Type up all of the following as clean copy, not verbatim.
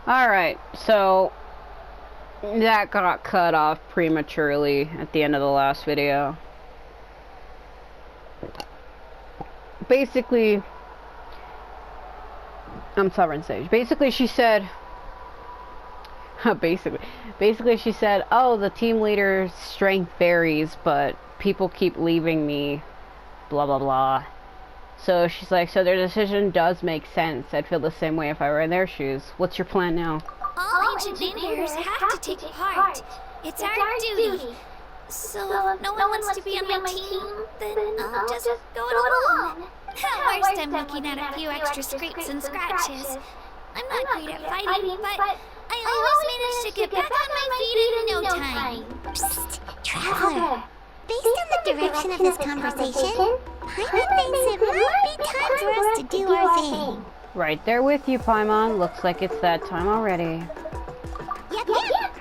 Alright, so that got cut off prematurely at the end of the last video. Basically, I'm Sovereign Sage. Basically, she said, basically she said, oh, the team leader's strength varies, but people keep leaving me, blah, blah, blah. So she's like, so their decision does make sense. I'd feel the same way if I were in their shoes. What's your plan now? All ancient name-bearers have to take part. It's our duty. So if no one wants to be on my team, then I'll just go it alone. At worst, I'm looking at a few extra scrapes and scratches. I'm not great at fighting, but I always manage to get back on my feet in no time. Psst, Traveler. Based on the direction of this conversation, Paimon thinks it might be time for us to do our thing. Right there with you, Paimon. Looks like it's that time already. Yep.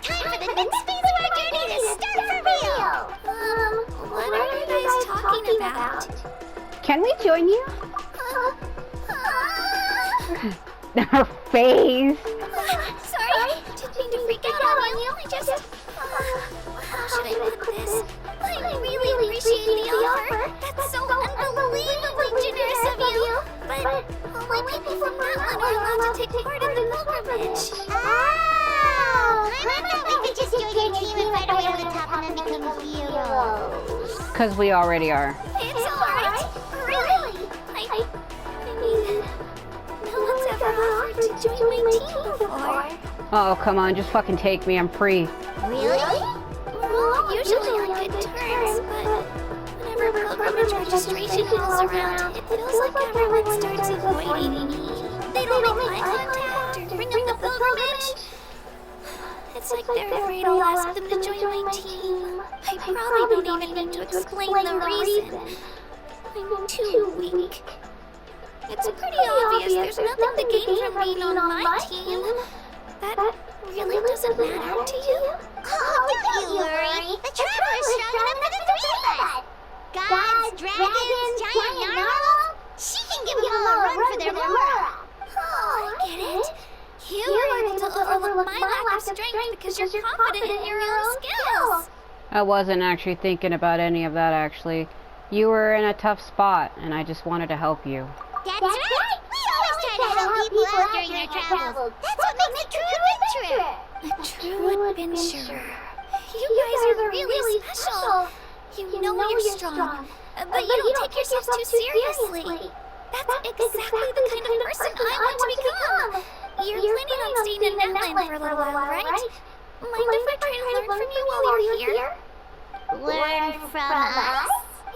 Time for the next phase of our journey to start for real. What are you guys talking about? Can we join you? Her face. Sorry, didn't mean to freak out on you. I just... how should I put this? I really appreciate the offer. That's so unbelievably generous of you. But only people from Natlan are allowed to take part in the pilgrimage. Oh! I thought we could just join your team and fight our way over the top and then become heroes. Because we already are. It's alright. Really? I mean, no one's ever offered to join my team before. Oh, come on, just fucking take me. I'm free. Really? Well, usually on good terms, but whenever pilgrimage registration rolls around, it feels like everyone starts avoiding me. They don't make eye contact or bring up the pilgrimage. It's like they're afraid I'll ask them to join my team. I probably don't even need to explain the reason. I'm too weak. It's pretty obvious there's nothing to gain from being on my team. That really doesn't matter to you? Oh, don't you worry. The Traveler's strong enough for the three of us. Gods, dragons, giant narwhals. She can give them all a run for their Laura. Oh, I get it. You were able to overlook my lack of strength because you're confident in your own skills. I wasn't actually thinking about any of that, actually. You were in a tough spot, and I just wanted to help you. That's right. We always try to help people out during their travels. That's what makes a true adventurer. A true adventurer. You guys are really special. You know you're strong, but you don't take yourselves too seriously. That's exactly the kind of person I want to become. You're planning on staying in Natlan for a little while, right? Mind if I try to learn from you while you're here? Learn from us?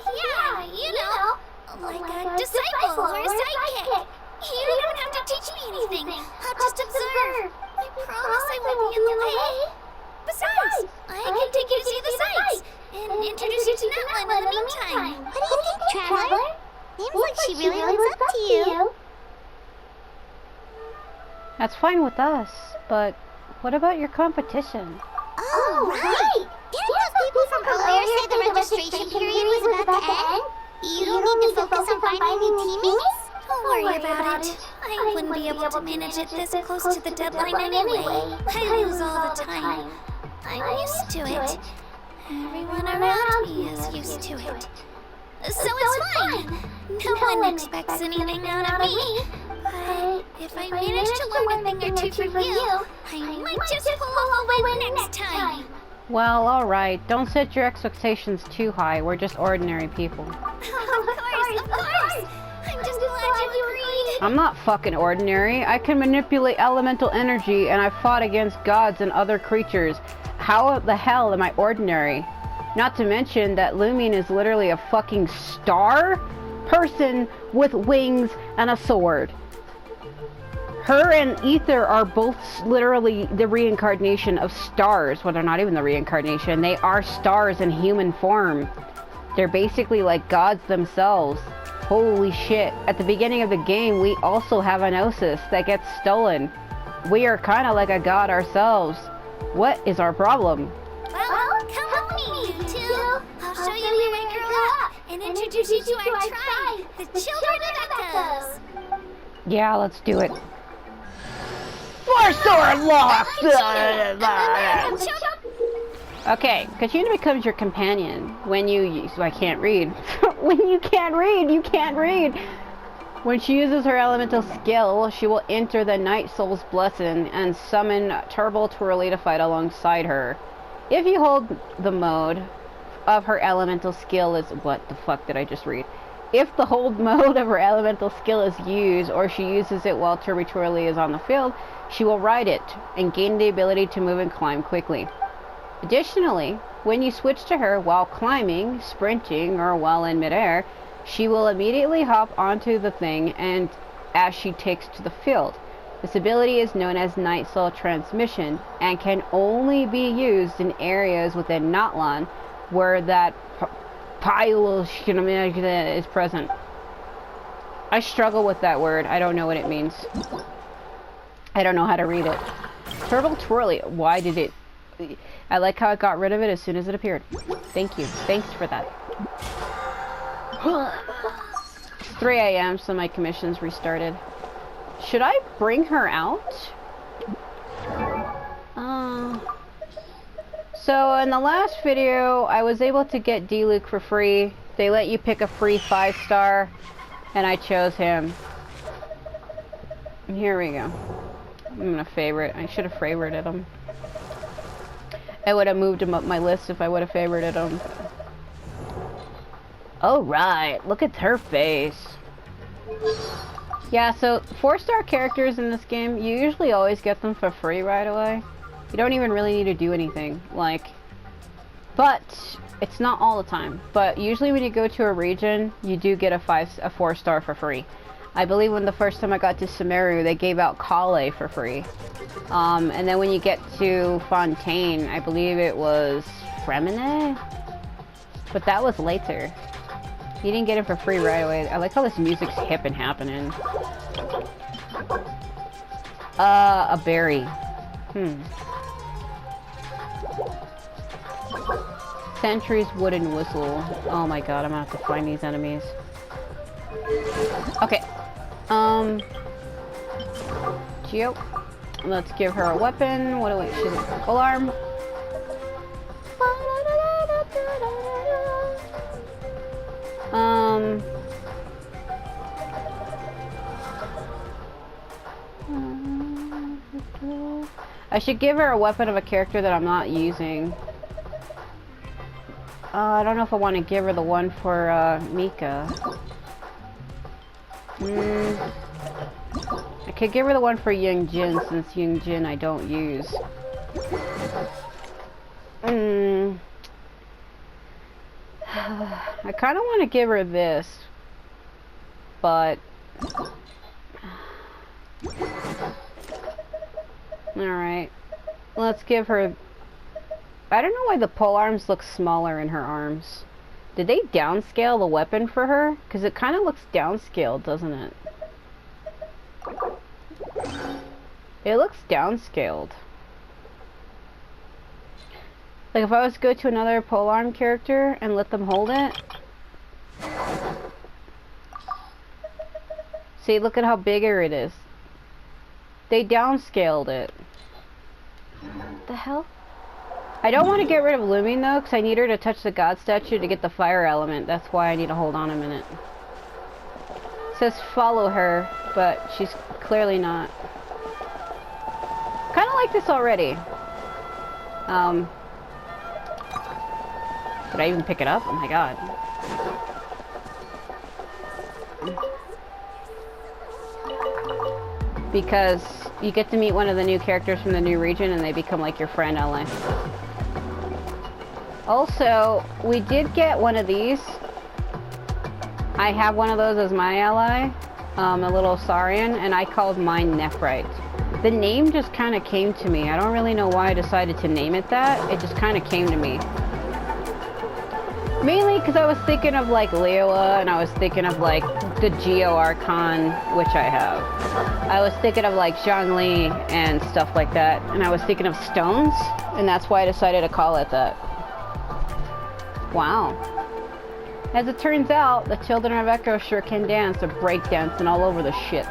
Yeah, you know, like a disciple or a sidekick. You don't even have to teach me anything. I'll just observe. I promise I won't be in the way. Besides, I can take you to see the sights and introduce you to Natlan in the meantime. What do you think, Traveler? Seems like she really lives up to you. That's fine with us, but what about your competition? Oh, right! Didn't those people from earlier say the registration period was about to end? You need to focus on finding new teammates? Don't worry about it. I wouldn't be able to manage it this close to the deadline anyway. I lose all the time. I'm used to it. Everyone around me is used to it. So it's fine. No one expects anything out of me. But if I manage to learn a thing or two from you, I might just pull off a win next time. Well, alright. Don't set your expectations too high. We're just ordinary people. Of course. I'm just glad you agreed. I'm not fucking ordinary. I can manipulate elemental energy, and I've fought against gods and other creatures. How the hell am I ordinary? Not to mention that Lumion is literally a fucking star person with wings and a sword. Her and Ether are both literally the reincarnation of stars. Well, they're not even the reincarnation. They are stars in human form. They're basically like gods themselves. Holy shit. At the beginning of the game, we also have a Gnosis that gets stolen. We are kind of like a god ourselves. What is our problem? Well, come with me, you two. I'll show you where I grew up and introduce you to our tribe, the Children of Echoes. Yeah, let's do it. Fight! Force door locked! Okay, Kachina becomes your companion when you I can't read. When you can't read, you can't read! When she uses her elemental skill, she will enter the Night Soul's Blessing and summon Turbo Twirly to fight alongside her. If you hold the mode of her elemental skill is... What the fuck did I just read? If the hold mode of her elemental skill is used, or she uses it while Turbo Twirly is on the field, she will ride it and gain the ability to move and climb quickly. Additionally, when you switch to her while climbing, sprinting, or while in midair, she will immediately hop onto the thing and as she takes to the field. This ability is known as Night Soul Transmission and can only be used in areas within Natlan where that pile is present. I struggle with that word. I don't know what it means. I don't know how to read it. Turtle Twirly. Why did it... I like how it got rid of it as soon as it appeared. Thank you. Thanks for that. It's 3 a.m. so my commission's restarted. Should I bring her out? So in the last video, I was able to get D-Luke for free. They let you pick a free 5-star, and I chose him. And here we go. I'm gonna favorite. I should have favorited him. I would have moved him up my list if I would have favorited him. Alright, look at her face. Yeah, so 4-star characters in this game, you usually always get them for free right away. You don't even really need to do anything, like... But, it's not all the time. But usually when you go to a region, you do get a 4-star for free. I believe when the first time I got to Sumeru, they gave out Kale for free. And then when you get to Fontaine, I believe it was Fremine? But that was later. You didn't get it for free right away. I like how this music's hip and happening. A berry. Sentry's wooden whistle. Oh my god, I'm gonna have to find these enemies. Okay. Geo. Let's give her a weapon. What do we... She's a full arm. I should give her a weapon of a character that I'm not using. I don't know if I want to give her the one for Mika. I could give her the one for Young Jin since Young Jin I don't use. I kind of want to give her this, but alright, let's give her... I don't know why the pole arms look smaller in her arms. Did they downscale the weapon for her? Because it kind of looks downscaled, doesn't it? It looks downscaled. Like if I was to go to another polearm character and let them hold it. See, look at how bigger it is. They downscaled it. What the hell? I don't want to get rid of Lumine though, because I need her to touch the god statue to get the fire element. That's why I need to hold on a minute. It says follow her, but she's clearly not. Kind of like this already. Did I even pick it up? Oh my god. Because you get to meet one of the new characters from the new region and they become like your friend ally. Also, we did get one of these. I have one of those as my ally, a little Saurian, and I called mine Nephrite. The name just kind of came to me. I don't really know why I decided to name it that. It just kind of came to me. Mainly because I was thinking of like Leoa, and I was thinking of like the Geo Archon, which I have. I was thinking of like Zhongli and stuff like that, and I was thinking of stones, and that's why I decided to call it that. Wow. As it turns out, the children of Echo sure can dance, or break dance, and all over the shit.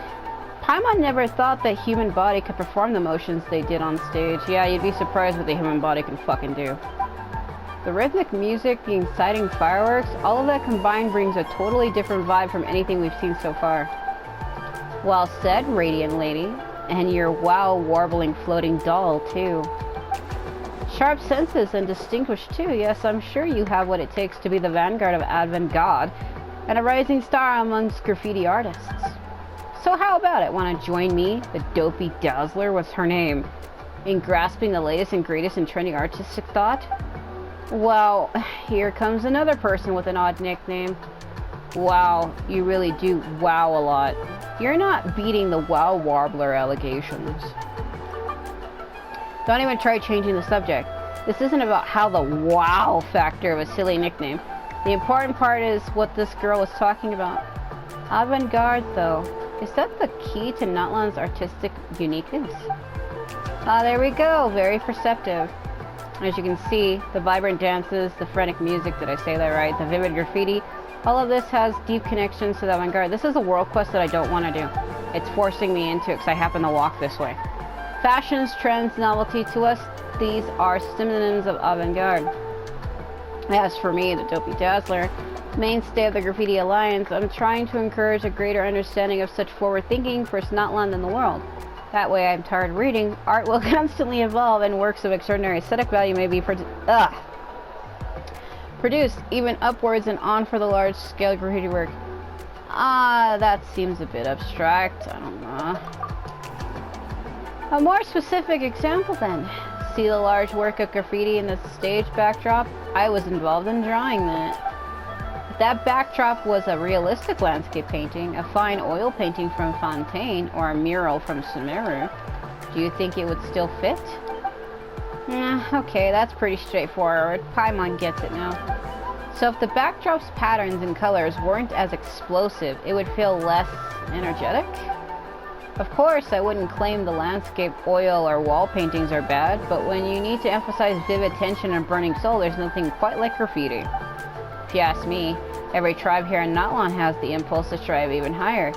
Paimon never thought the human body could perform the motions they did on stage. Yeah, you'd be surprised what the human body can fucking do. The rhythmic music, the inciting fireworks, all of that combined brings a totally different vibe from anything we've seen so far. Well said, Radiant Lady. And your wow warbling floating doll, too. Sharp senses and distinguished, too. Yes, I'm sure you have what it takes to be the vanguard of avant-garde and a rising star amongst graffiti artists. So how about it? Want to join me, the dopey dazzler, what's her name, in grasping the latest and greatest in trending artistic thought? Well, here comes another person with an odd nickname. Wow, you really do wow a lot. You're not beating the wow warbler allegations. Don't even try changing the subject. This isn't about how the wow factor of a silly nickname. The important part is what this girl was talking about. Avant-garde, though. Is that the key to Natlan's artistic uniqueness? Ah, there we go. Very perceptive. As you can see, the vibrant dances, the frenetic music, did I say that right? The vivid graffiti. All of this has deep connections to the avant-garde. This is a world quest that I don't want to do. It's forcing me into it because I happen to walk this way. Fashions, trends, novelty, to us, these are synonyms of avant-garde. As for me, the dopey dazzler, mainstay of the Graffiti Alliance, I'm trying to encourage a greater understanding of such forward thinking for Natlan and the world. That way, I'm tired of reading. Art will constantly evolve and works of extraordinary aesthetic value may be produced even upwards and on for the large-scale graffiti work. Ah, that seems a bit abstract. I don't know. A more specific example then. See the large work of graffiti in the stage backdrop? I was involved in drawing that. If that backdrop was a realistic landscape painting, a fine oil painting from Fontaine, or a mural from Sumeru, do you think it would still fit? Okay, that's pretty straightforward. Paimon gets it now. So if the backdrop's patterns and colors weren't as explosive, it would feel less energetic? Of course, I wouldn't claim the landscape, oil, or wall paintings are bad, but when you need to emphasize vivid tension and burning soul, there's nothing quite like graffiti. If you ask me, every tribe here in Natlan has the impulse to strive even higher.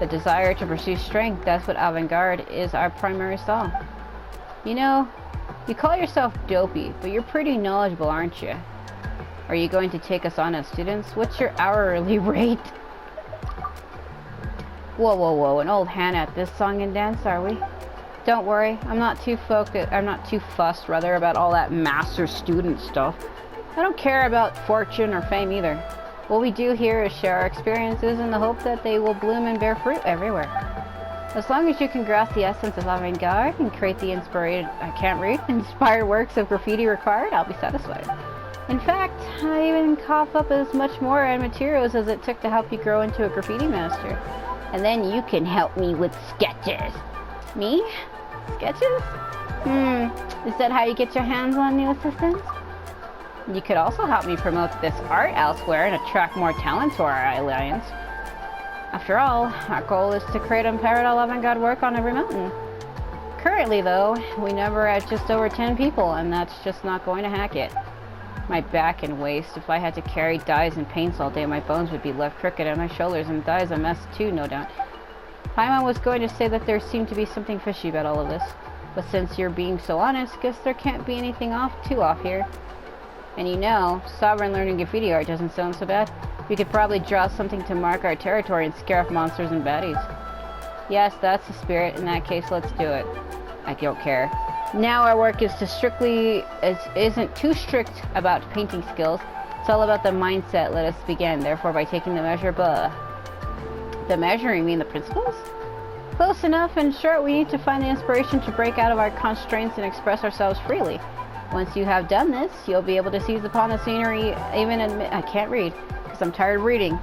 The desire to pursue strength, that's what avant-garde is, our primary style. You know, you call yourself dopey, but you're pretty knowledgeable, aren't you? Are you going to take us on as students? What's your hourly rate? Whoa, whoa, whoa, an old hand at this song and dance, are we? Don't worry, I'm not too fussed, about all that master-student stuff. I don't care about fortune or fame either. What we do here is share our experiences in the hope that they will bloom and bear fruit everywhere. As long as you can grasp the essence of avant-garde and create the inspired works of graffiti required, I'll be satisfied. In fact, I even cough up as much more materials as it took to help you grow into a graffiti master. And then you can help me with sketches. Me? Sketches? Is that how you get your hands on new assistants? You could also help me promote this art elsewhere and attract more talent to our alliance. After all, our goal is to create unparalleled avant-garde work on every mountain. Currently, though, we number at just over 10 people, and that's just not going to hack it. My back and waist, if I had to carry dyes and paints all day, my bones would be left crooked, and my shoulders and thighs a mess too, no doubt. Paimon was going to say that there seemed to be something fishy about all of this, but since you're being so honest, guess there can't be anything too off here. And you know, Sovereign learning graffiti art doesn't sound so bad. We could probably draw something to mark our territory and scare off monsters and baddies. Yes, that's the spirit. In that case, let's do it. I don't care. Now our work isn't too strict about painting skills. It's all about the mindset. Let us begin. Therefore, by taking the measure, the measure, you mean the principles? Close enough. In short, we need to find the inspiration to break out of our constraints and express ourselves freely. Once you have done this, you'll be able to seize upon the scenery, I can't read, because I'm tired of reading.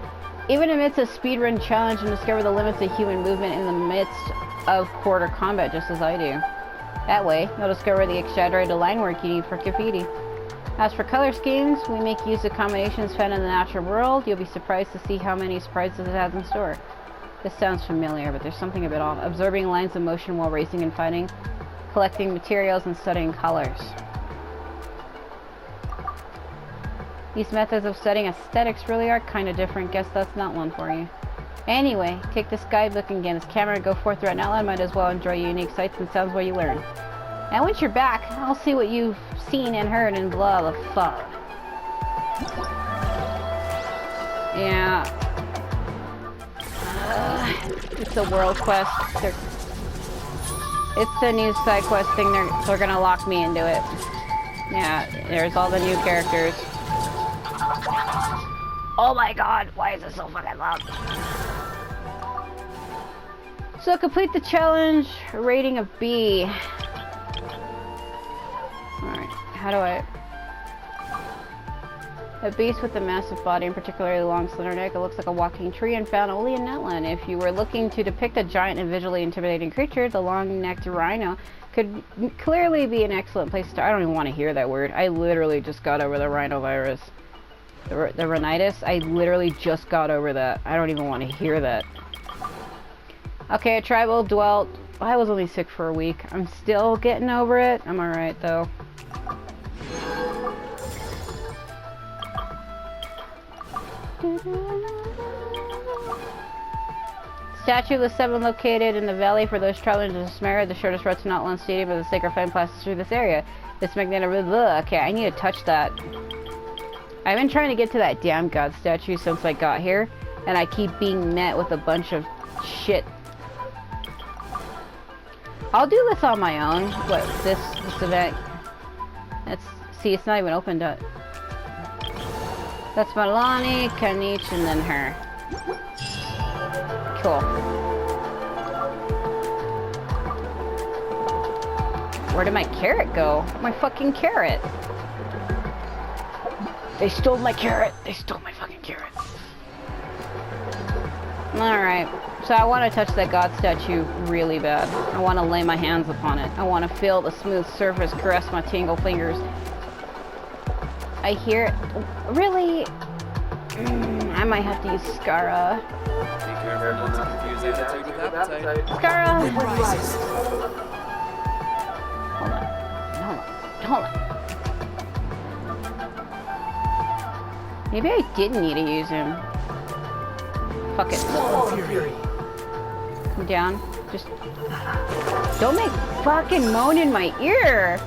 Even amidst a speedrun challenge and discover the limits of human movement in the midst of quarter combat, just as I do. That way, you'll discover the exaggerated line work you need for graffiti. As for color schemes, we make use of combinations found in the natural world. You'll be surprised to see how many surprises it has in store. This sounds familiar, but there's something a bit off. Observing lines of motion while racing and fighting, collecting materials, and studying colors. These methods of studying aesthetics really are kind of different. Guess that's not one for you. Anyway, take this guidebook and get this camera and go forth throughout Natlan. Might as well enjoy unique sights and sounds while you learn. And once you're back, I'll see what you've seen and heard and blah the fuck. Yeah. It's a world quest. It's a new side quest thing. They're gonna lock me into it. Yeah, there's all the new characters. Oh my god, why is it so fucking loud? So complete the challenge, rating of B. Alright, how do I... A beast with a massive body and particularly long slender neck. It looks like a walking tree and found only in Natlan. If you were looking to depict a giant and visually intimidating creature, the long-necked rhino could clearly be an excellent place to start. I don't even want to hear that word. I literally just got over the rhinovirus. The rhinitis, I literally just got over that. I don't even want to hear that. Okay, a tribal dwelt. I was only sick for a week. I'm still getting over it. I'm alright though. Statue of the Seven located in the valley for those traveling to Smera. The shortest route to Natlan Stadium, but the sacred flame passes through this area. This magnetic... Okay, I need to touch that. I've been trying to get to that damn god statue since I got here, and I keep being met with a bunch of shit. I'll do this on my own. What, this event? See, it's not even opened up. That's Malani, Kanich, and then her. Cool. Where did my carrot go? My fucking carrot. They stole my carrot. They stole my fucking carrot. Alright. So I want to touch that god statue really bad. I want to lay my hands upon it. I want to feel the smooth surface caress my tingle fingers. I hear it. Really? I might have to use Skara. Be careful not to confuse attitude with appetite. Skara! Hold on. Maybe I didn't need to use him. Fuck it. Come down. Just don't make fucking moan in my ear.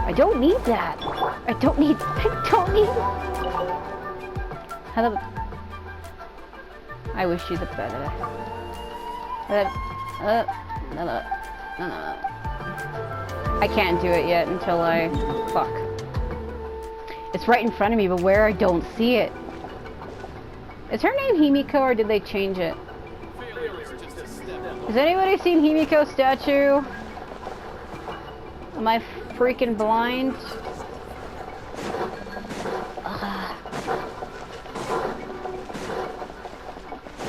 I don't need that. I don't need. Hello. I wish you the better. I can't do it yet until I... Fuck. It's right in front of me, but where I don't see it. Is her name Himiko, or did they change it? Has anybody seen Himiko's statue? Am I freaking blind?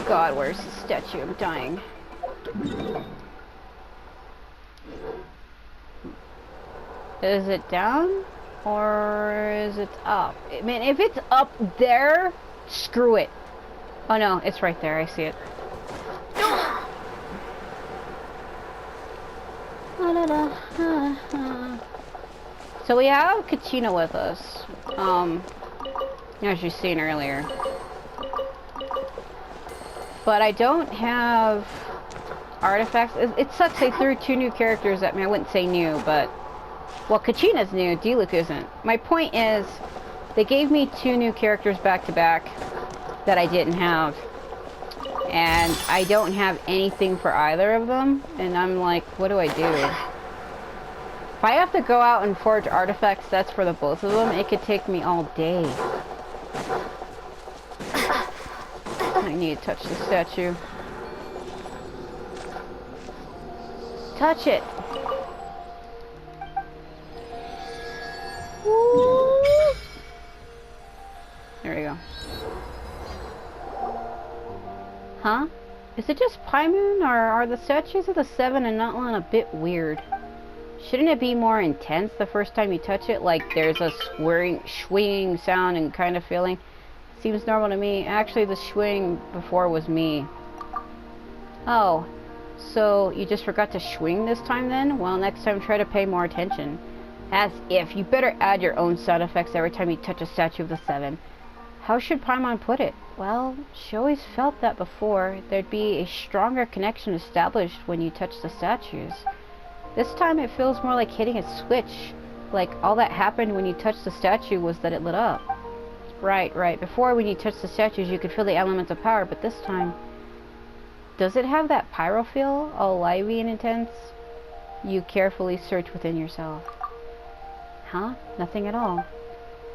God, where's the statue? I'm dying. Is it down? Or is it up? I mean, if it's up there, screw it. Oh no, it's right there. I see it. So we have Kachina with us. As you've seen earlier. But I don't have artifacts. It sucks they threw 2 new characters at me. I wouldn't say new, but... Well, Kachina's new, Diluc isn't. My point is, they gave me 2 new characters back to back that I didn't have. And I don't have anything for either of them. And I'm like, what do I do? If I have to go out and forge artifact sets for the both of them, it could take me all day. I need to touch the statue. Touch it! Woo. There we go. Huh? Is it just Paimon, or are the statues of the 7 and Natlan a bit weird? Shouldn't it be more intense the first time you touch it? Like there's a swinging sound and kind of feeling? Seems normal to me. Actually, the swing before was me. Oh, so you just forgot to swing this time then? Well, next time try to pay more attention. As if. You better add your own sound effects every time you touch a statue of the 7. How should Paimon put it? Well, she always felt that before. There'd be a stronger connection established when you touch the statues. This time it feels more like hitting a switch. Like all that happened when you touched the statue was that it lit up. Right. Before, when you touched the statues, you could feel the elements of power, but this time... Does it have that pyro feel? All lively and intense? You carefully search within yourself. Huh? Nothing at all.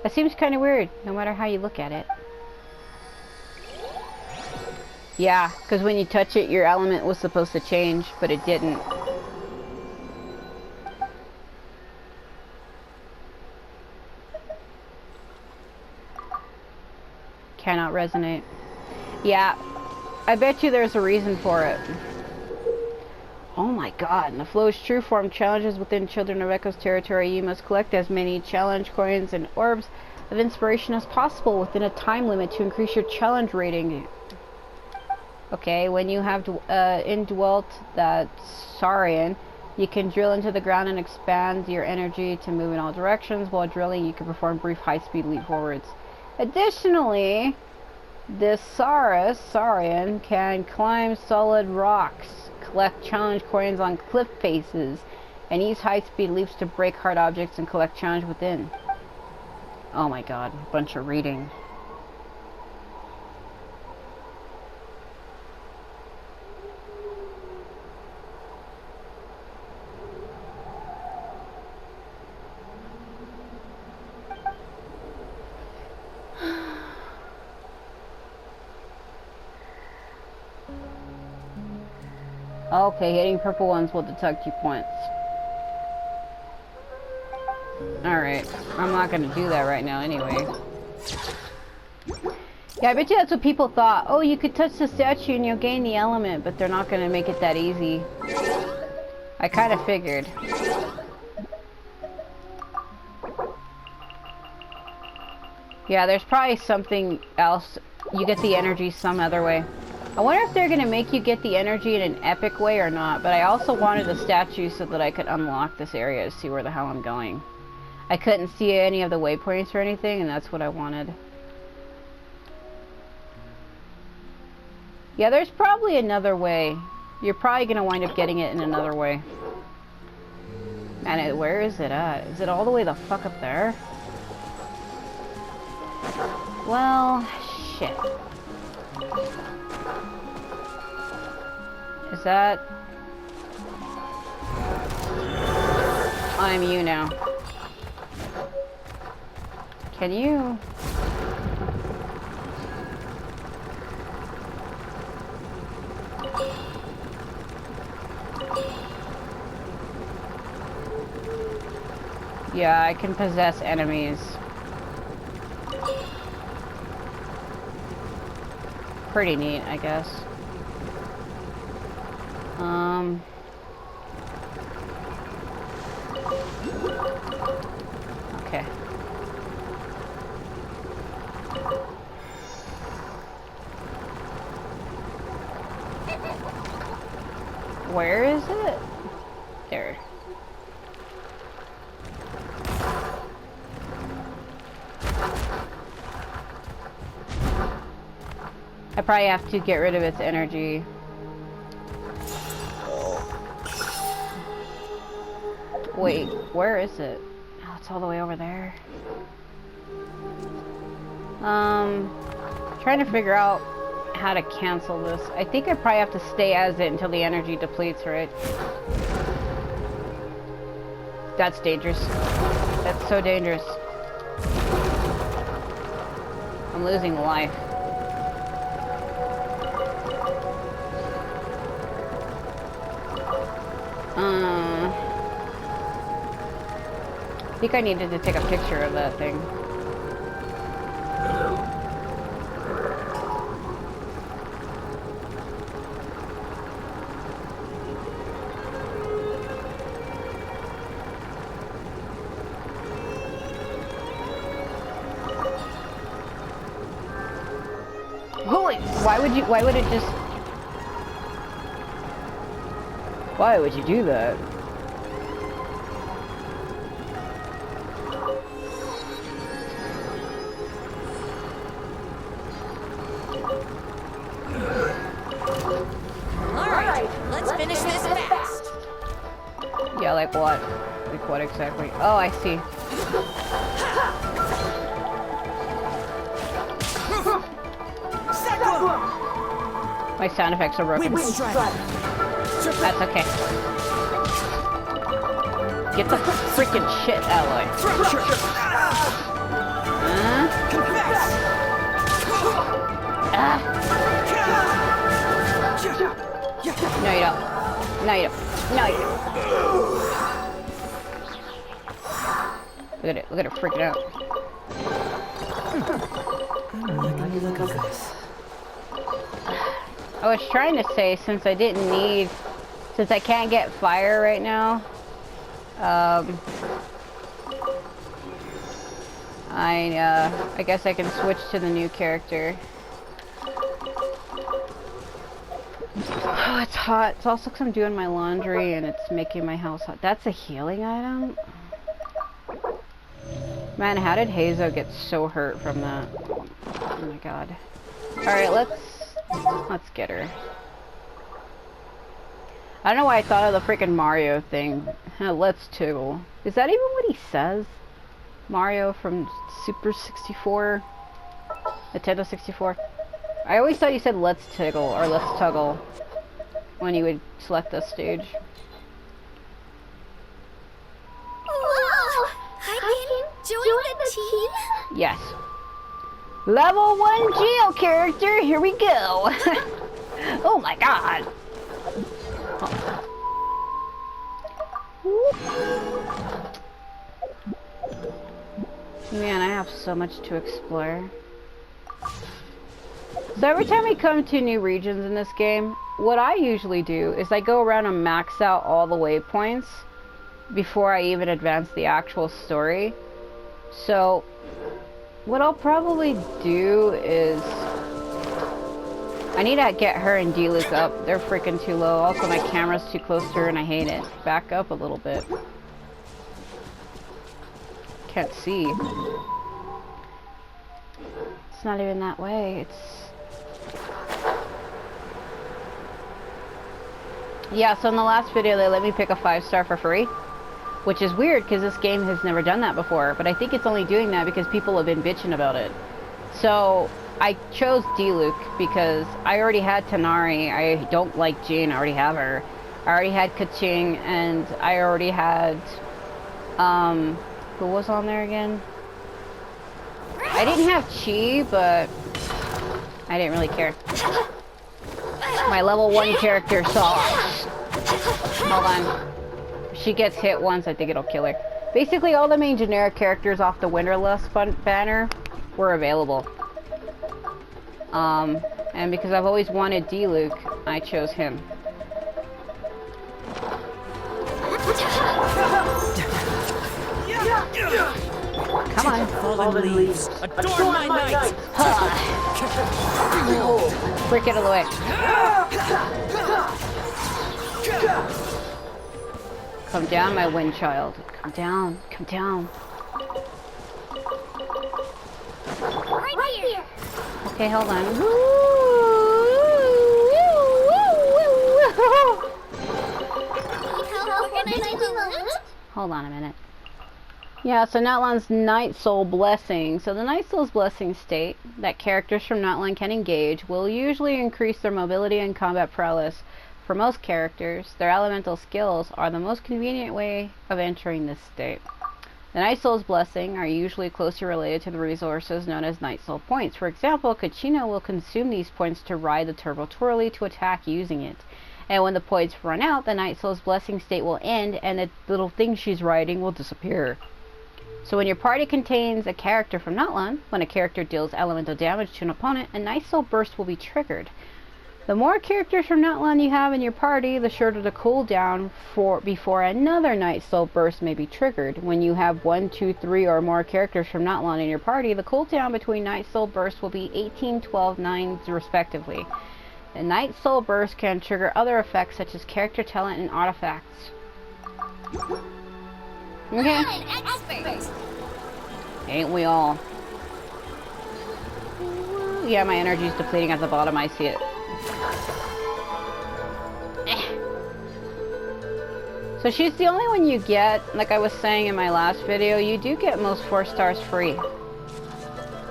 That seems kind of weird, no matter how you look at it. Yeah, because when you touch it, your element was supposed to change, but it didn't. Cannot resonate. Yeah, I bet you there's a reason for it. Oh my god, in the flow's true form challenges within Children of Echo's territory, you must collect as many challenge coins and orbs of inspiration as possible within a time limit to increase your challenge rating. Okay, when you have indwelt that Saurian, you can drill into the ground and expand your energy to move in all directions. While drilling, you can perform brief high-speed leap forwards. Additionally, this Saurian can climb solid rocks, collect challenge coins on cliff faces, and use high-speed leaps to break hard objects and collect challenge within. Oh my god, a bunch of reading. Okay, hitting purple ones will deduct you points. Alright, I'm not gonna do that right now anyway. Yeah, I bet you that's what people thought. Oh, you could touch the statue and you'll gain the element, but they're not gonna make it that easy. I kinda figured. Yeah, there's probably something else. You get the energy some other way. I wonder if they're going to make you get the energy in an epic way or not, but I also wanted a statue so that I could unlock this area to see where the hell I'm going. I couldn't see any of the waypoints or anything, and that's what I wanted. Yeah, there's probably another way. You're probably going to wind up getting it in another way. And where is it at? Is it all the way the fuck up there? Well, shit. Is that... I'm you now. Can you... Yeah, I can possess enemies. Pretty neat, I guess. Okay. Where is it? There. I probably have to get rid of its energy. Wait, where is it? Oh, it's all the way over there. Trying to figure out how to cancel this. I think I probably have to stay as it until the energy depletes, right? That's dangerous. That's so dangerous. I'm losing life. I think I needed to take a picture of that thing. Holy, why would you do that? Like what? Like what exactly? Oh, I see. My sound effects are broken. That's okay. Get the freaking shit out of the way. No, you don't. No, you don't. No, you don't. Look at it. Look at it freaking out. Look at this. I was trying to say, since I can't get fire right now, I guess I can switch to the new character. Oh, it's hot. It's also because I'm doing my laundry and it's making my house hot. That's a healing item? Man, how did Hazo get so hurt from that? Oh my god. Alright, let's get her. I don't know why I thought of the freaking Mario thing. Let's Tiggle. Is that even what he says? Mario from Super 64? Nintendo 64? I always thought you said let's Tiggle or let's Tuggle when you would select this stage. Whoa! I can join the team? Yes. Level 1 Geo character, here we go! Oh my god! Man, I have so much to explore. So every time we come to new regions in this game, what I usually do is I go around and max out all the waypoints before I even advance the actual story. So what I'll probably do is I need to get her and D-Luke up. They're freaking too low. Also, my camera's too close to her and I hate it. Back up a little bit. Can't see. It's not even that way. Yeah, so in the last video they let me pick a 5-star for free. Which is weird because this game has never done that before. But I think it's only doing that because people have been bitching about it. So I chose D-Luke because I already had Tanari. I don't like Jean. I already have her. I already had Kachina, and I already had who was on there again? I didn't have Chi, but I didn't really care. My level 1 character sucks. Hold on. If she gets hit once, I think it'll kill her. Basically, all the main generic characters off the Winterlust banner were available. And because I've always wanted D-Luke, I chose him. Come on. Fallen leaves. Adorn my night. Freak it out of the way. Come down, my wind child. Come down. Come down. Right here. Okay, hold on. Hold on a minute. Yeah, so Natlan's Night Soul Blessing. So the Night Soul's Blessing state that characters from Natlan can engage will usually increase their mobility and combat prowess. For most characters, their elemental skills are the most convenient way of entering this state. The Night Soul's Blessing are usually closely related to the resources known as Night Soul Points. For example, Kachina will consume these points to ride the Turbo Twirly to attack using it. And when the points run out, the Night Soul's Blessing state will end and the little thing she's riding will disappear. So when your party contains a character from Natlan, when a character deals elemental damage to an opponent, a Night Soul Burst will be triggered. The more characters from Natlan you have in your party, the shorter the cooldown before another Night Soul Burst may be triggered. When you have 1, 2, 3 or more characters from Natlan in your party, the cooldown between Night Soul Bursts will be 18, 12, 9 respectively. The Night Soul Burst can trigger other effects such as character talent and artifacts. Okay. Ain't we all? Yeah, my energy's depleting at the bottom, I see it. So she's the only one you get. Like I was saying in my last video, you do get most 4 stars free.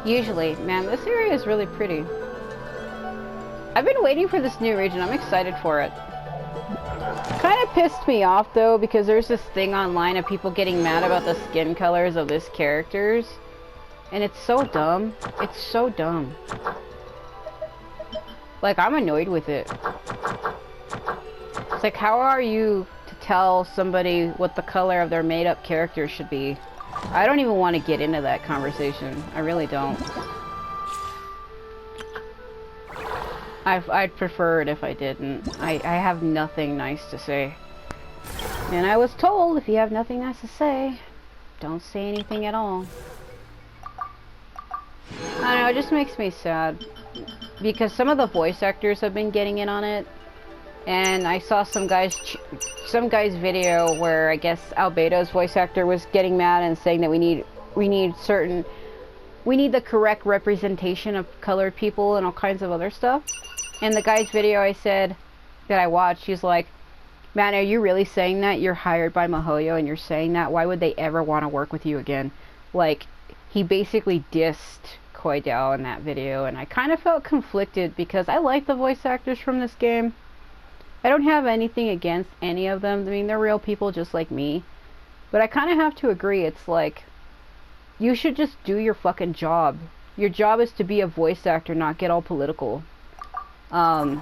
Usually. Man, this area is really pretty. I've been waiting for this new region. I'm excited for it. Kind of pissed me off though, because there's this thing online of people getting mad about the skin colors of this characters. And it's so dumb. It's so dumb. Like, I'm annoyed with it. It's like, how are you to tell somebody what the color of their made-up character should be? I don't even want to get into that conversation. I really don't. I'd prefer it if I didn't. I have nothing nice to say. And I was told, if you have nothing nice to say, don't say anything at all. I don't know, it just makes me sad. Because some of the voice actors have been getting in on it. And I saw some guy's video where I guess Albedo's voice actor was getting mad and saying that we need the correct representation of colored people and all kinds of other stuff. And the guy's video that I watched, he's like, man, are you really saying that? You're hired by MiHoYo and you're saying that? Why would they ever want to work with you again? Like, he basically dissed Koidao in that video, and I kind of felt conflicted because I like the voice actors from this game. I don't have anything against any of them. I mean, they're real people just like me. But I kind of have to agree, it's like, you should just do your fucking job. Your job is to be a voice actor, not get all political. Like,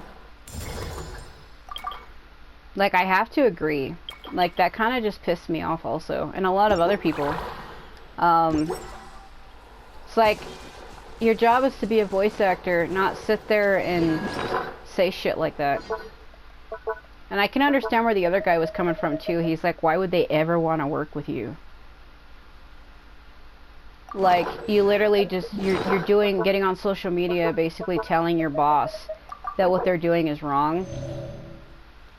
I have to agree. Like, that kind of just pissed me off also. And a lot of other people. It's like, your job is to be a voice actor, not sit there and say shit like that. And I can understand where the other guy was coming from too. He's like, why would they ever want to work with you? Like, you literally just, you're getting on social media basically telling your boss that what they're doing is wrong.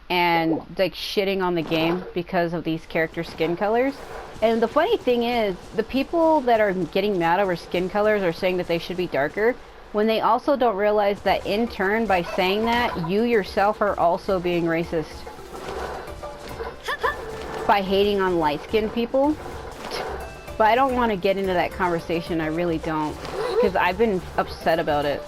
And, like, shitting on the game because of these character skin colors. And the funny thing is, the people that are getting mad over skin colors are saying that they should be darker, when they also don't realize that in turn, by saying that, you yourself are also being racist. By hating on light-skinned people. But I don't want to get into that conversation, I really don't. Because I've been upset about it.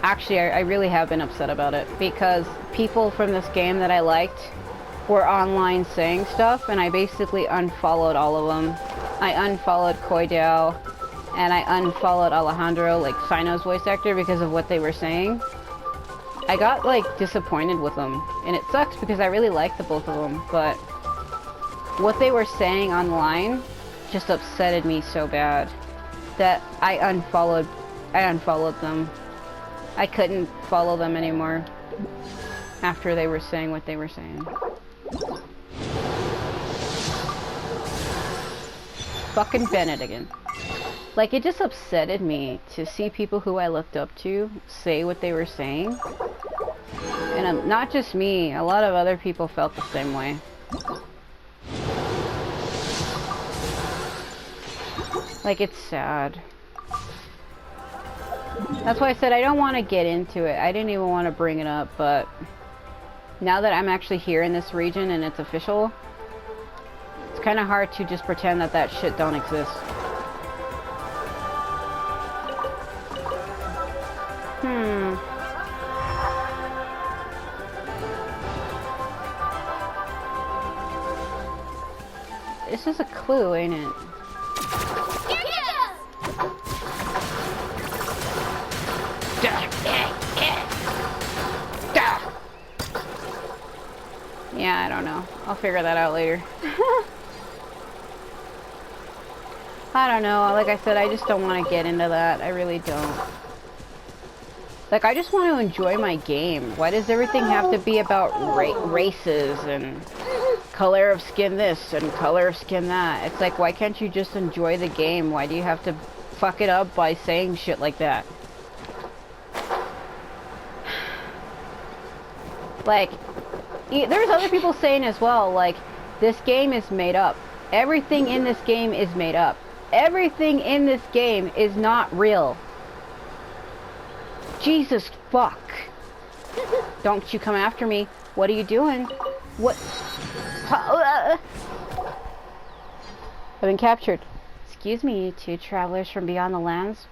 Actually, I really have been upset about it. Because people from this game that I liked were online saying stuff, and I basically unfollowed all of them. I unfollowed Koidao, and I unfollowed Alejandro, like Sino's voice actor, because of what they were saying. I got, like, disappointed with them. And it sucks because I really liked the both of them, but what they were saying online just upsetted me so bad that I unfollowed them. I couldn't follow them anymore after they were saying what they were saying. Fucking Bennett again. Like, it just upsetted me to see people who I looked up to say what they were saying. And not just me, a lot of other people felt the same way. Like, it's sad. That's why I said I don't want to get into it. I didn't even want to bring it up, but now that I'm actually here in this region and it's official, it's kind of hard to just pretend that that shit don't exist. This is a clue, ain't it? Yeah, I don't know. I'll figure that out later. I don't know. Like I said, I just don't want to get into that. I really don't. Like, I just want to enjoy my game. Why does everything have to be about races and color of skin this and color of skin that? It's like, why can't you just enjoy the game? Why do you have to fuck it up by saying shit like that? Like, there's other people saying as well, like, this game is made up. Everything in this game is made up. Everything in this game is not real. Jesus fuck. Don't you come after me. What are you doing? What? I've been captured. Excuse me, you two travelers from beyond the lands.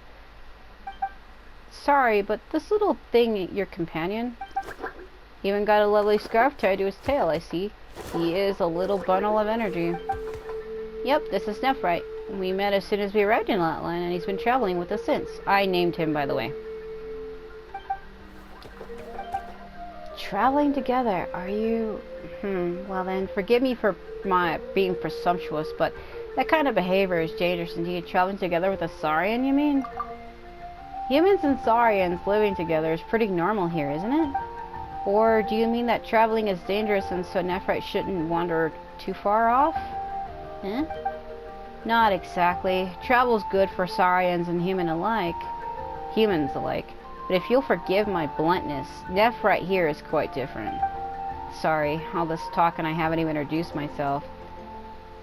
Sorry, but this little thing, your companion, even got a lovely scarf tied to his tail, I see. He is a little bundle of energy. Yep, this is Nephrite. We met as soon as we arrived in Natlan, and he's been traveling with us since. I named him, by the way. Traveling together, are you... well then, forgive me for my being presumptuous, but that kind of behavior is dangerous indeed. Traveling together with a Saurian, you mean? Humans and Saurians living together is pretty normal here, isn't it? Or do you mean that traveling is dangerous and so Nephrite shouldn't wander too far off? Eh? Not exactly. Travel's good for Saurians and humans alike. But if you'll forgive my bluntness, Nephrite here is quite different. Sorry, all this talk and I haven't even introduced myself.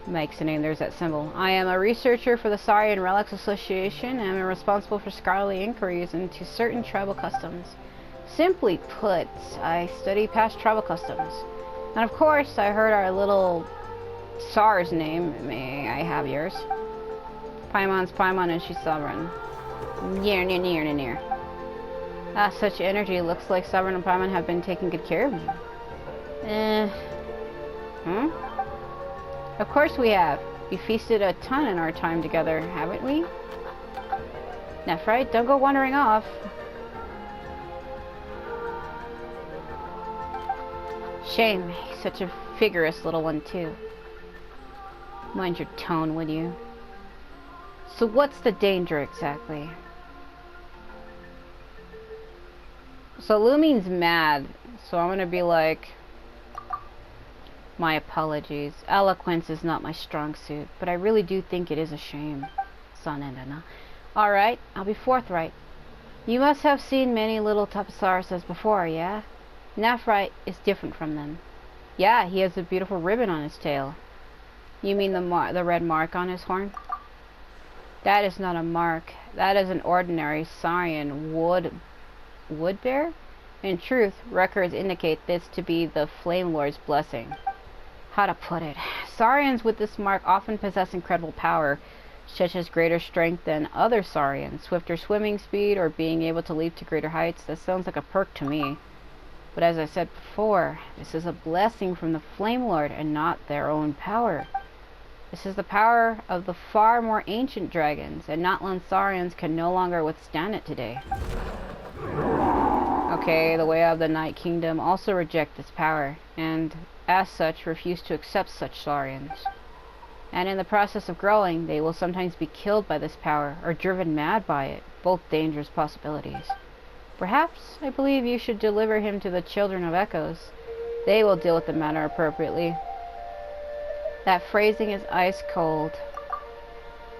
Mike's the name, there's that symbol. I am a researcher for the Saurian Relics Association and I'm responsible for scholarly inquiries into certain tribal customs. Simply put, I study past tribal customs. And of course, I heard our little Sar's name. May I have yours? Paimon's Paimon and she's sovereign. Near. Ah, such energy. Looks like Sovereign and Paimon have been taking good care of you. Of course we have. We feasted a ton in our time together, haven't we? Nephrite, don't go wandering off. Shame. He's such a vigorous little one, too. Mind your tone, would you? So what's the danger exactly? So Lumine's mad, so I'm gonna be like, my apologies. Eloquence is not my strong suit, but I really do think it is a shame. Sanendana. Alright, I'll be forthright. You must have seen many little Tapasauruses before, yeah? Nephrite is different from them. Yeah, he has a beautiful ribbon on his tail. You mean the red mark on his horn? That is not a mark. That is an ordinary Saurian wood bear? In truth, records indicate this to be the Flame Lord's blessing. How to put it? Saurians with this mark often possess incredible power, such as greater strength than other Saurians, swifter swimming speed, or being able to leap to greater heights. That sounds like a perk to me. But as I said before, this is a blessing from the Flame Lord and not their own power. This is the power of the far more ancient dragons, and Natlan Saurians can no longer withstand it today. Okay, the way of the Night Kingdom also reject this power, and as such refuse to accept such Saurians. And in the process of growing, they will sometimes be killed by this power, or driven mad by it, both dangerous possibilities. Perhaps, I believe you should deliver him to the Children of Echoes. They will deal with the matter appropriately. That phrasing is ice cold.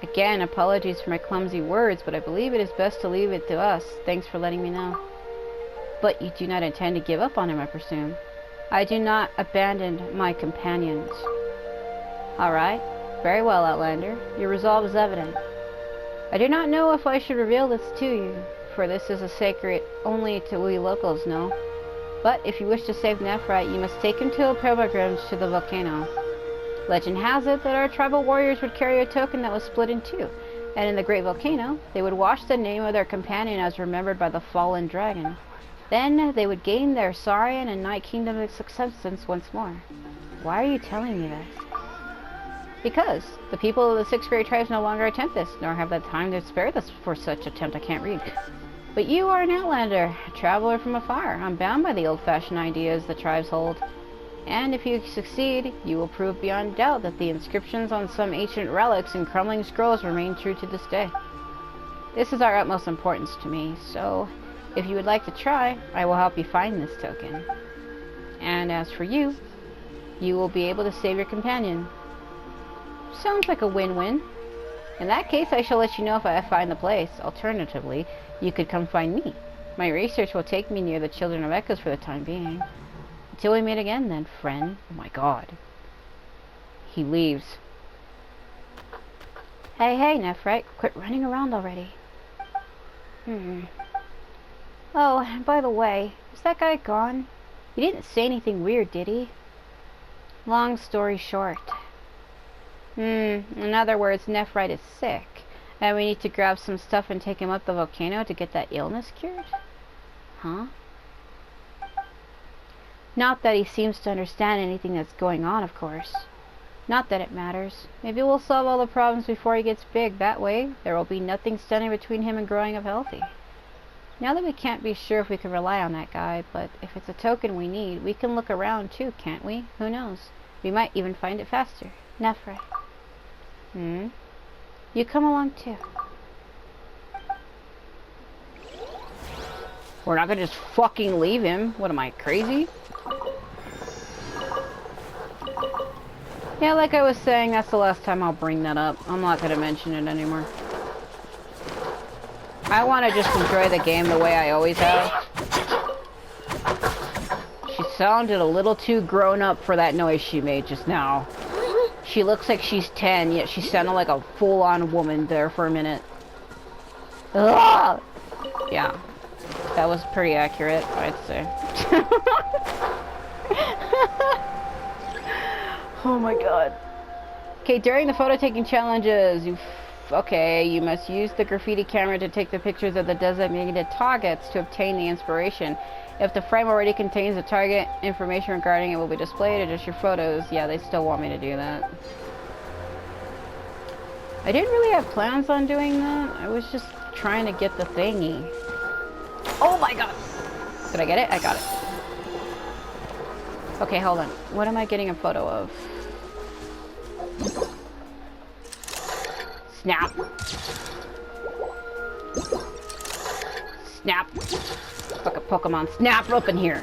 Again, apologies for my clumsy words, but I believe it is best to leave it to us. Thanks for letting me know. But you do not intend to give up on him, I presume. I do not abandon my companions. Alright. Very well, Outlander. Your resolve is evident. I do not know if I should reveal this to you, for this is a secret only to we locals know. But if you wish to save Nephrite, you must take him to a pilgrimage to the volcano. Legend has it that our tribal warriors would carry a token that was split in two, and in the great volcano, they would wash the name of their companion as remembered by the fallen dragon. Then they would gain their Saurian and Night Kingdom acceptance once more. Why are you telling me this? Because the people of the 6th grade tribes no longer attempt this, nor have the time to spare this for such attempt. I can't read. But you are an outlander, a traveler from afar. I'm bound by the old-fashioned ideas the tribes hold. And if you succeed, you will prove beyond doubt that the inscriptions on some ancient relics and crumbling scrolls remain true to this day. This is our utmost importance to me, so if you would like to try, I will help you find this token. And as for you, you will be able to save your companion. Sounds like a win-win. In that case, I shall let you know if I find the place. Alternatively, you could come find me. My research will take me near the Children of Echoes for the time being. Until we meet again, then, friend. Oh my god. He leaves. Hey, Nephrite. Quit running around already. Oh, and by the way, is that guy gone? He didn't say anything weird, did he? Long story short. In other words, Nephrite is sick. And we need to grab some stuff and take him up the volcano to get that illness cured? Huh? Not that he seems to understand anything that's going on, of course. Not that it matters. Maybe we'll solve all the problems before he gets big. That way, there will be nothing standing between him and growing up healthy. Now that we can't be sure if we can rely on that guy, but if it's a token we need, we can look around too, can't we? Who knows? We might even find it faster. Nephrite. You come along too. We're not gonna just fucking leave him. What am I, crazy? Yeah, like I was saying, that's the last time I'll bring that up. I'm not gonna mention it anymore. I want to just enjoy the game the way I always have. She sounded a little too grown up for that noise she made just now. She looks like she's 10, yet she sounded like a full-on woman there for a minute. Ugh! Yeah, that was pretty accurate, I'd say. Oh my god. Okay, during the photo taking challenges, you must use the graffiti camera to take the pictures of the designated targets to obtain the inspiration. If the frame already contains the target, information regarding it will be displayed, or just your photos. Yeah, they still want me to do that. I didn't really have plans on doing that. I was just trying to get the thingy. Oh my god! Did I get it? I got it. Okay, hold on. What am I getting a photo of? Snap. Snap. Fucking Pokemon. Snap up in here.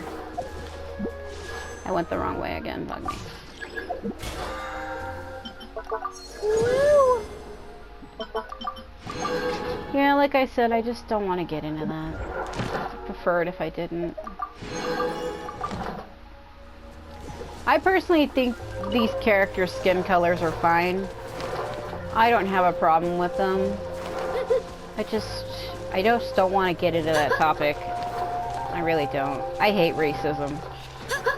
I went the wrong way again. Bug me. Yeah, like I said, I just don't want to get into that. I'd prefer it if I didn't. I personally think these characters' skin colors are fine. I don't have a problem with them. I just don't want to get into that topic. I really don't. I hate racism.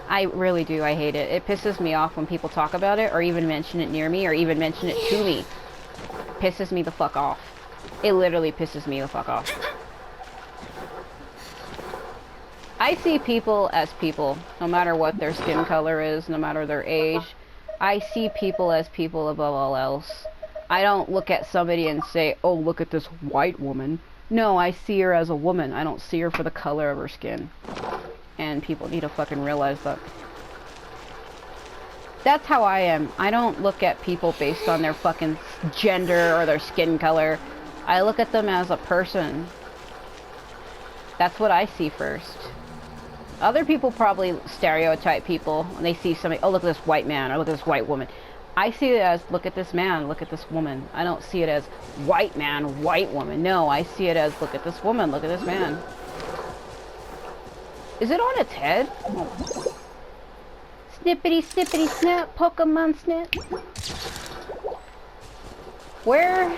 I really do. I hate it. It pisses me off when people talk about it, or even mention it near me, or even mention it to me. It pisses me the fuck off. It literally pisses me the fuck off. I see people as people, no matter what their skin color is, no matter their age. I see people as people above all else. I don't look at somebody and say, oh, look at this white woman. No, I see her as a woman. I don't see her for the color of her skin. And people need to fucking realize that. That's how I am. I don't look at people based on their fucking gender or their skin color. I look at them as a person. That's what I see first. Other people probably stereotype people when they see somebody, oh, look at this white man, or look at this white woman. I see it as, look at this man, look at this woman. I don't see it as white man, white woman. No, I see it as, look at this woman, look at this man. Is it on its head? Oh. Snippity, snippity, snap, Pokemon snap. Where?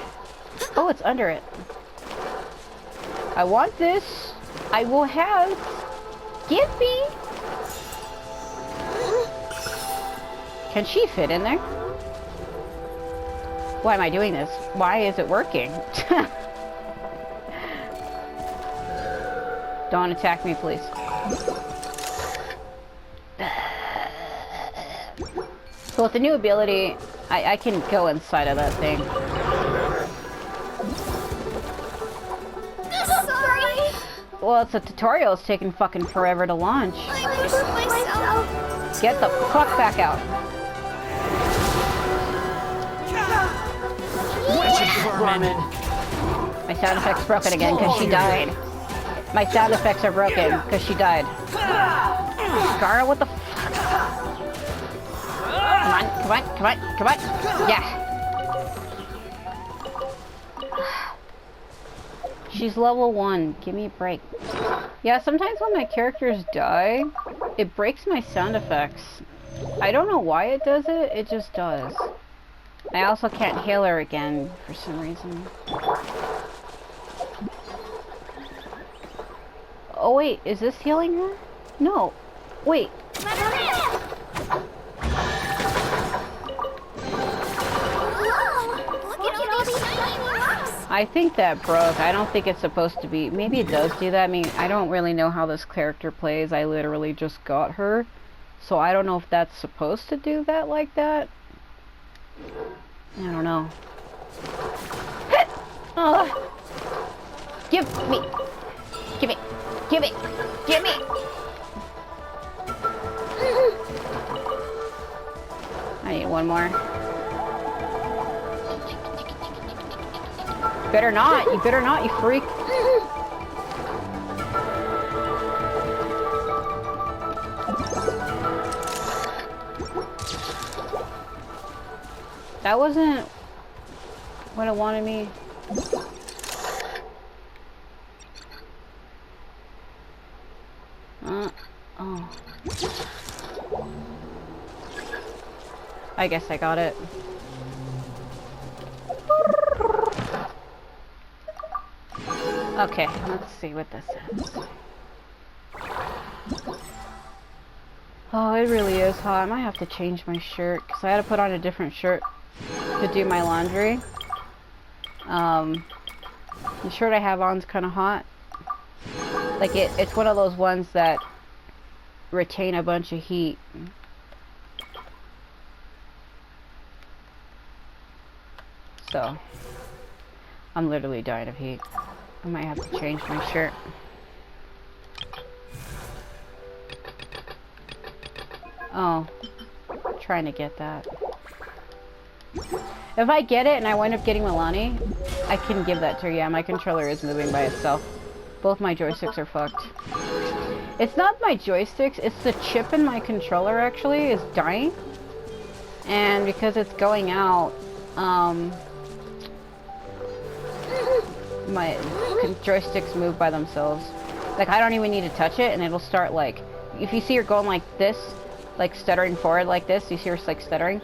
Oh, it's under it. I want this. I will have. Give me. Can she fit in there? Why am I doing this? Why is it working? Don't attack me, please. So with the new ability, I can go inside of that thing. Sorry. Well, it's a tutorial. It's taking fucking forever to launch. I pushed myself. Get the fuck back out. My sound effect's broken again because she died. My sound effects are broken because she died. Scar, what the fuck? Come on, come on, come on, come on. Yeah. She's level 1. Give me a break. Yeah, sometimes when my characters die, it breaks my sound effects. I don't know why it does it, it just does. I also can't heal her again for some reason. Oh wait, is this healing her? No. Wait. I think that broke. I don't think it's supposed to be. Maybe it does do that. I mean, I don't really know how this character plays. I literally just got her. So I don't know if that's supposed to do that like that. I don't know. Oh. Give me. Give me. Give me. Give me. I need one more. Better not. You better not, you freak. That wasn't what it wanted me. Oh. I guess I got it. Okay, let's see what this is. Oh, it really is hot. I might have to change my shirt because I had to put on a different shirt to do my laundry. The shirt I have on is kind of hot. Like it's one of those ones that retain a bunch of heat. So, I'm literally dying of heat. I might have to change my shirt. Oh, trying to get that. If I get it and I wind up getting Milani, I can give that to her. Yeah, my controller is moving by itself. Both my joysticks are fucked. It's not my joysticks, it's the chip in my controller actually is dying. And because it's going out, my joysticks move by themselves. Like, I don't even need to touch it and it'll start like, if you see her going like this, like stuttering forward like this, you see her like stuttering?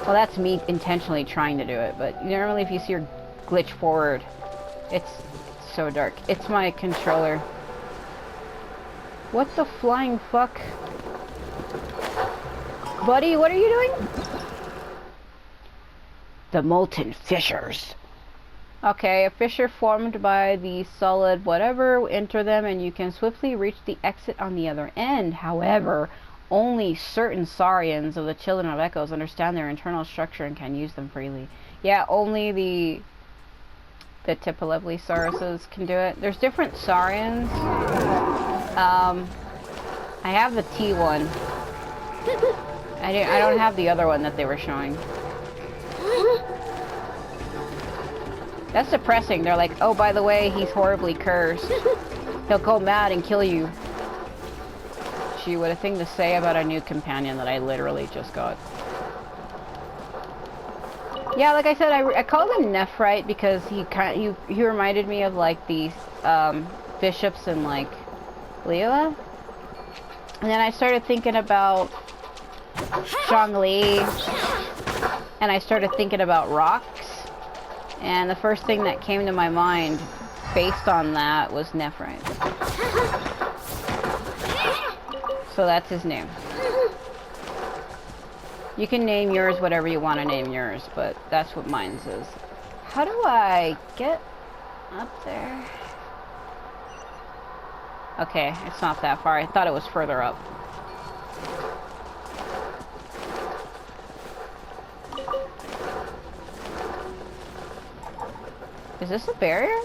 Well, that's me intentionally trying to do it, but normally if you see her glitch forward, it's so dark. It's my controller. What the flying fuck? Buddy, what are you doing? The molten fissures. Okay, a fissure formed by the solid whatever, enter them and you can swiftly reach the exit on the other end. However, only certain Saurians of the Children of Echoes understand their internal structure and can use them freely. Yeah, only the Tipalevely Sauruses can do it. There's different Saurians. I have the T one. I don't have the other one that they were showing. That's depressing. They're like, oh, by the way, he's horribly cursed. He'll go mad and kill you. Gee, what a thing to say about a new companion that I literally just got. Yeah, like I said, I called him Nephrite because he reminded me of like the bishops in like Leela. And then I started thinking about Zhongli, and I started thinking about rocks. And the first thing that came to my mind based on that was Nephrite. So that's his name. You can name yours whatever you want to name yours, but that's what mine is. How do I get up there? Okay, it's not that far. I thought it was further up. Is this a barrier?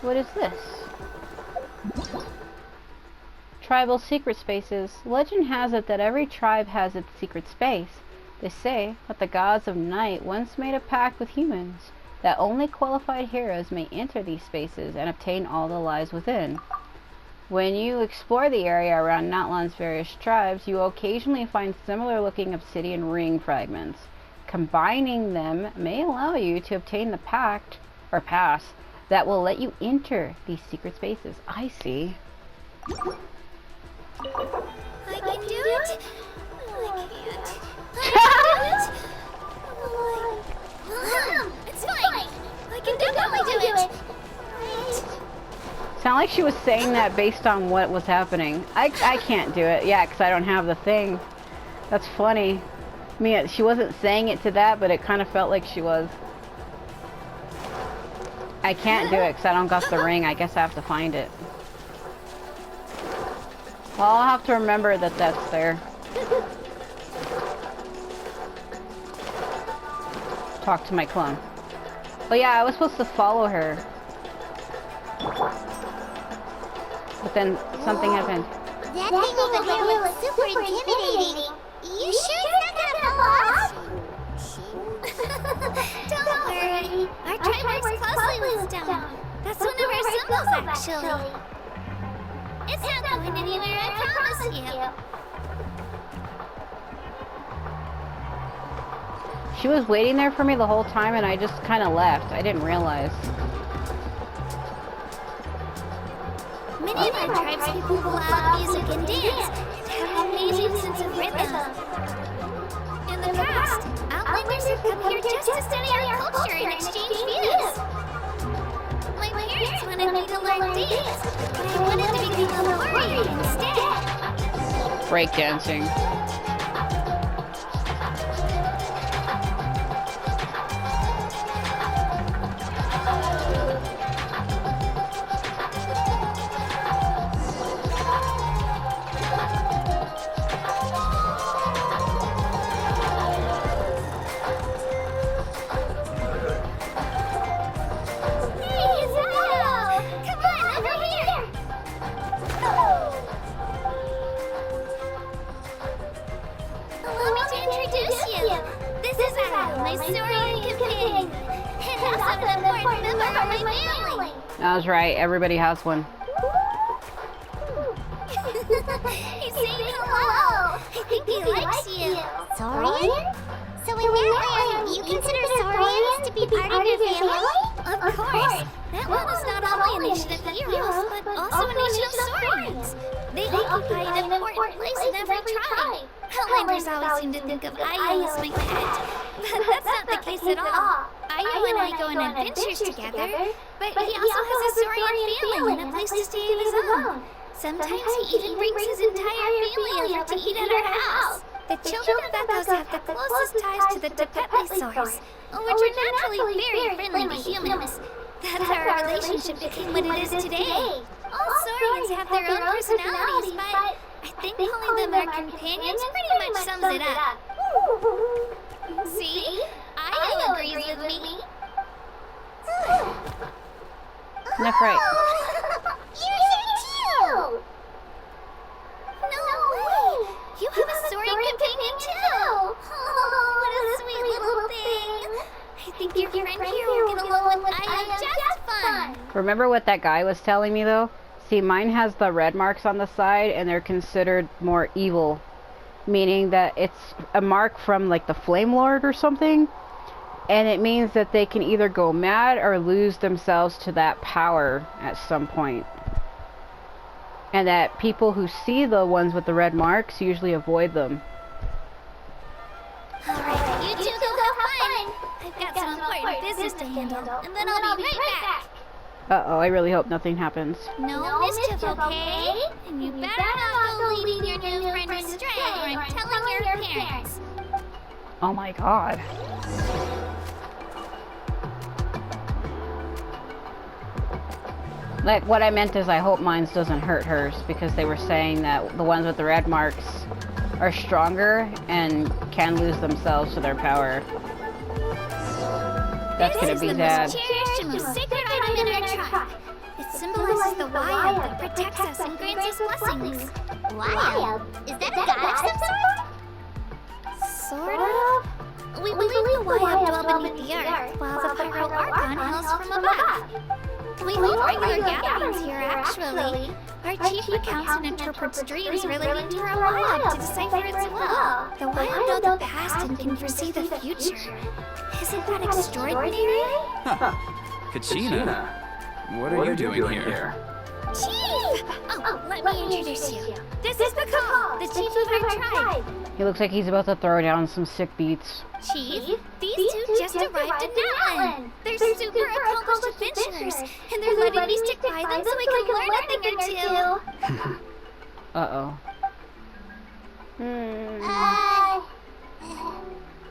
What is this? Tribal secret spaces. Legend has it that every tribe has its secret space. They say that the gods of night once made a pact with humans, that only qualified heroes may enter these spaces and obtain all that lies within. When you explore the area around Natlan's various tribes, you will occasionally find similar looking obsidian ring fragments. Combining them may allow you to obtain the pact, or pass, that will let you enter these secret spaces. I see. I can do it. I can't. It's fine. I can definitely do it. Sound like she was saying that based on what was happening. I can't do it. Yeah, because I don't have the thing. That's funny. I mean, she wasn't saying it to that, but it kind of felt like she was. I can't do it because I don't got the ring. I guess I have to find it. Well, I'll have to remember that that's there. Talk to my clone. But yeah, I was supposed to follow her. But then something happened. That thing over there looks super intimidating. You sure it's not gonna fall off? Don't worry. Our tribe works closely with stone. That's one of our symbols, actually. It's not going anywhere, I promise you. She was waiting there for me the whole time and I just kind of left. I didn't realize. Many of our tribes people who love music and dance and have an amazing sense of rhythm. In the past, outlanders have come here just to study our culture and exchange views. My parents wanted me to learn dance, but I wanted to become a warrior instead. Breakdancing. I was right, everybody has one. He's saying hello. I think he likes you. Saurian? So in that land, you consider Saurians to be part of your family? Of course. That one is not only a nation of heroes, but also a nation of Saurians. They occupy an important place in every tribe. Outlanders always seem to think of Ayu as my pet, but that's not the case at all. Ayu and I go on adventures together, but he also has a Saurian family and a place to stay of his own. Sometimes he even brings his entire family over to eat at our house. The children of Ethos have the closest ties to the Tepetlisaurs, which are naturally very friendly to humans. That's how our relationship became what it is today. All Saurians have their own personalities, but I think calling them our companions pretty much sums it up. See? Ayu agrees with me. Enough right. You're here too! No way! You have a Saurian companion too! Oh, what a sweet little thing! I think your friend here will get along with Ayu just fine. Remember what that guy was telling me though? See, mine has the red marks on the side and they're considered more evil. Meaning that it's a mark from like the Flame Lord or something. And it means that they can either go mad or lose themselves to that power at some point. And that people who see the ones with the red marks usually avoid them. Alright, you two go have fun. I've got some important business to handle, and then I'll be right back. Uh-oh, I really hope nothing happens. No mischief, okay? And you better not go leading your new friend astray, or I'm telling your parents. Oh my god. Like, what I meant is I hope mine doesn't hurt hers, because they were saying that the ones with the red marks are stronger and can lose themselves to their power. That's gonna be sad. This is the most cherished and most sacred item in our tribe. It symbolizes the Wyab that protects us and grants us blessings. Wyab? Is that a god of some sort? Sort of. We believe the Wyab dwell beneath the earth, while the Pyro Archon hails from above. We hold regular gatherings here, actually. Our chief recounts and interprets dreams relating to our Wyab to decipher its will. The Wyab know the past and can foresee the future. Isn't that extraordinary? Kachina, what are you doing here? Chief! Oh, let me introduce you. This is Bakal, the chief of our tribe. He looks like he's about to throw down some sick beats. Chief, these two just arrived in Natlan. They're super accomplished adventurers, and they're letting me stick by them so we can learn a thing or two. Uh-oh.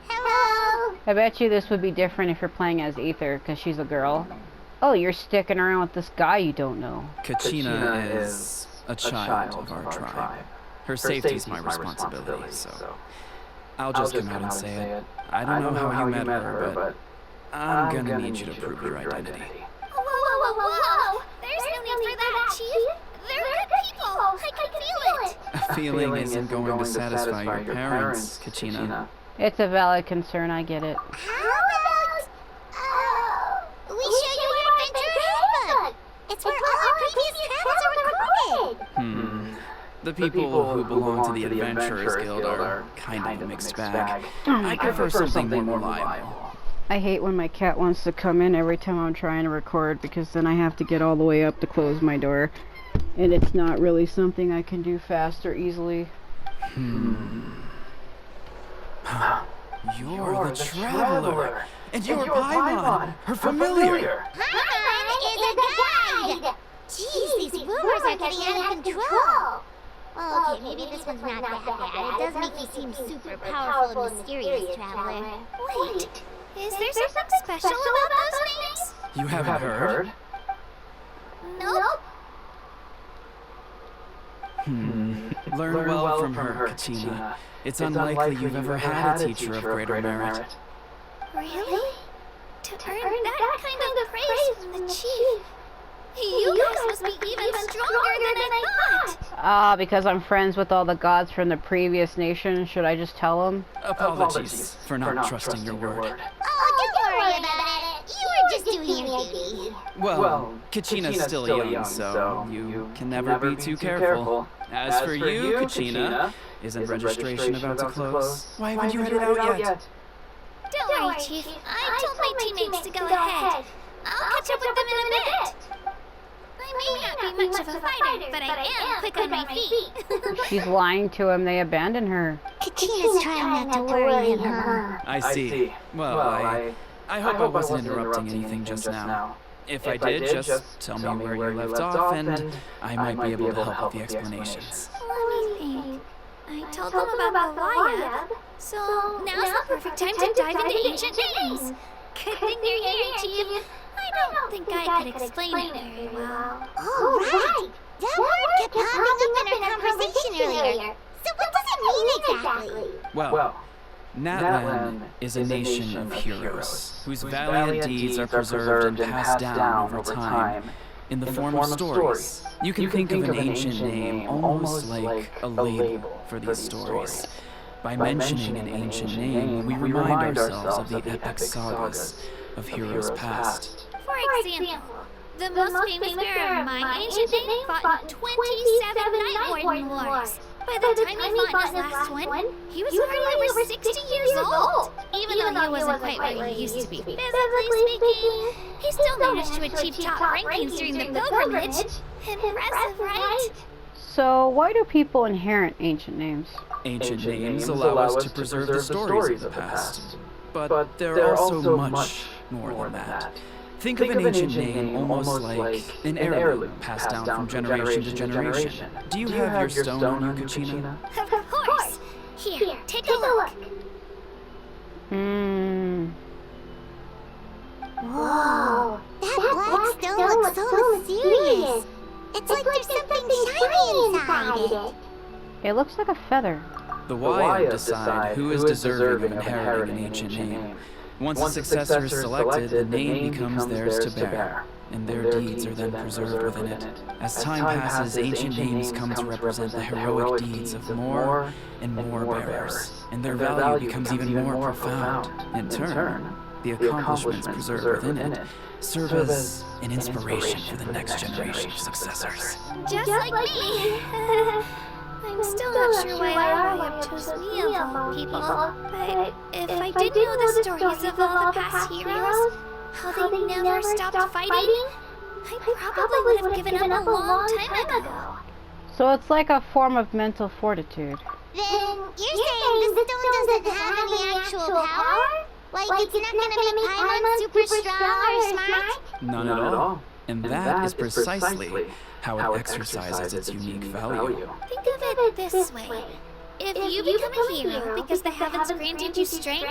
Hello? I bet you this would be different if you're playing as Aether, because she's a girl. Oh, you're sticking around with this guy you don't know. Kachina is a child of our tribe. Her safety's my responsibility, so I'll just come out and say it. I don't know how you met her, but I'm gonna need you to prove your identity. Whoa! There's no need for that, Chief. They're good people. I can feel it. A feeling isn't going to satisfy your parents, Kachina. It's a valid concern, I get it. How about, we show you our adventure handbook? It's where all our previous travels are recorded. The people who belong to the Adventurers Guild are kind of a mixed bag. I prefer something more reliable. I hate when my cat wants to come in every time I'm trying to record, because then I have to get all the way up to close my door. And it's not really something I can do fast or easily. You're the Traveler, and you're Paimon, her familiar. Paimon is a guide! Jeez, these rumors are getting out of control. Well, okay, maybe this one's not that bad. It does make you seem super powerful and mysterious, Traveler. Wait, is there something special about those names? You haven't heard? Nope. Learn well from her, Kachina. It's unlikely you've ever had a teacher of greater merit. Really? To earn that kind of praise from the Chief? You guys must be even stronger than I thought! Because I'm friends with all the gods from the previous nation, should I just tell them? Apologies for not trusting your word. Oh, don't worry about it. You were just doing your duty. Well, Kachina's still young, so you can never be too careful. As for you, Kachina, isn't registration about to close? Why haven't you headed out yet? Don't worry, Chief. I told my teammates to go ahead. I'll catch up with them in a bit. I may not be much of a fighter, but I am quick on my feet. She's lying to him, they abandoned her. Kachina's trying not to worry him, huh? I see. Well, I hope I wasn't interrupting anything just now. If I did, just tell me where you left off, and I might be able to help with the explanations. Let me think. I told them about the Wayab, so now's the perfect time to dive into ancient names. Good thing you're here, Chief. I don't think I could explain it very well. Oh, right! That word kept popping up in our conversation earlier. So what does it mean exactly? Well, Natlan is a nation of heroes, whose valiant deeds are preserved and passed down over time in the form of stories. You can think of an ancient name almost like a label for these stories. By mentioning an ancient name, we remind ourselves of the epic sagas of heroes past. For example, the most famous bearer of my ancient name fought in 27 Night Warden Wars. By the time he fought in his last one, he was already over 60 years old. Even though he wasn't quite what he used to be physically speaking, he still managed to achieve top rankings during the pilgrimage. Impressive, right? So, why do people inherit ancient names? Ancient names allow us to preserve the stories of the past, but they're also much more than that. Think of an ancient name almost like an heirloom passed down from generation to generation. Do you have your stone on you, Kachina? Of course. Here, take a look. Whoa! That black stone looks so mysterious. It's like there's something shiny inside it. It looks like a feather. The Wayab decide who is deserving of inheriting an ancient name. Once a successor is selected, the name becomes theirs to bear, and their deeds are then preserved within it. As time passes, ancient names come to represent the heroic deeds of more and more bearers, and their value becomes even more profound. In turn, the accomplishments preserved within it serve as an inspiration for the next generation of successors. Just like me. I'm still not sure why Wayab chose me of all people, but if I did know the stories of all the past heroes, how they never stopped fighting, I probably would have given up a long time ago. So it's like a form of mental fortitude. Then you're saying the stone doesn't have any actual power? Like it's not gonna make Paimon super strong or smart? None at all. And that is precisely how it exercises its unique value. Think of it this way. If you become a hero because the heavens granted you strength,